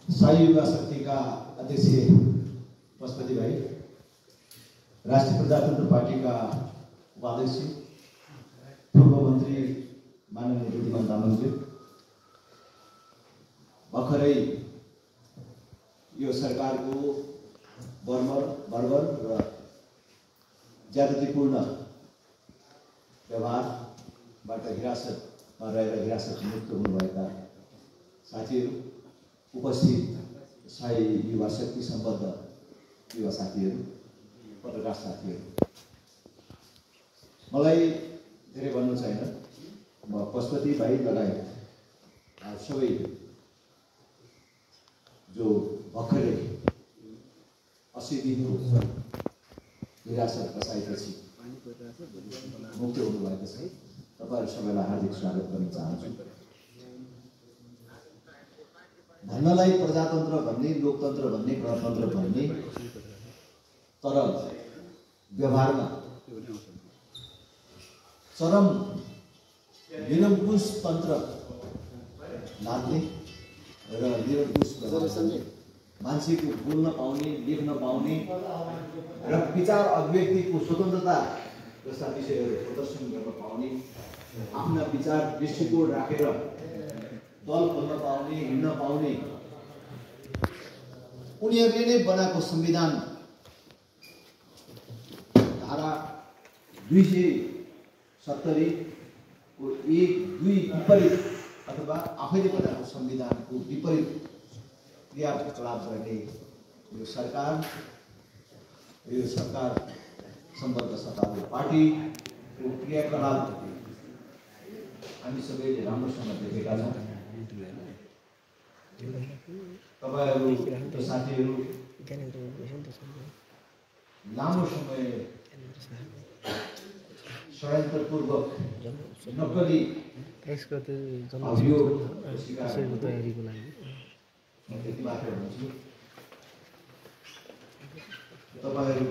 साई युवा शक्तिका अध्यक्ष पशुपति भाइ, राष्ट्रिय प्रजातन्त्र पार्टीका उपाध्यक्ष पूर्व मन्त्री माननीय बुद्धिमान तामाङज्यू, भर्खरै यो सरकारको बर्बर र ज्यादतीपूर्ण व्यवहारबाट हिरासतमा रहेर हिरासत मुक्त हुनुभएका साथीहरू, उपस्थित साई युवा शक्ति सम्बद्ध युवा साथीहरू, पत्रकार साथीहरू, मलाई धेरै भन्नु छैन। म पशुपति भाइ लगायत सबै जो भर्खरै 80 दिनको हिरासत बसाएपछि मुक्त हुनुभएको छ, तपाईँहरू सबैलाई हार्दिक स्वागत गर्न चाहन्छु। भन्नलाई प्रजातन्त्र भन्ने, लोकतन्त्र भन्ने, गणतन्त्र भन्ने, तर व्यवहारमा चरम निरङ्कुश तन्त्र लाग्ने र निरङ्कुश मान्छेको बोल्न पाउने, लेख्न पाउने र विचार अभिव्यक्तिको स्वतन्त्रता जस्ता विषयहरू प्रदर्शन गर्न पाउने, आफ्ना विचार दृष्टिकोण राखेर दल खोल्न पाउने, हिँड्न पाउने उनीहरूले नै बनाएको संविधान धारा 270 को 1-2 विपरीत अथवा आफैले बनाएको संविधानको विपरीत क्रियाकलाप गर्ने यो सरकार सम्बद्ध सत्तारूढ पार्टीको क्रियाकलाप हामी सबैले राम्रोसँग देखेका छौँ। तपाईँहरू साथीहरू लामो समय षड्यन्त्रपूर्वक नक्कली तयारीको लागि त्यति मात्र भन्छु। तपाईँहरू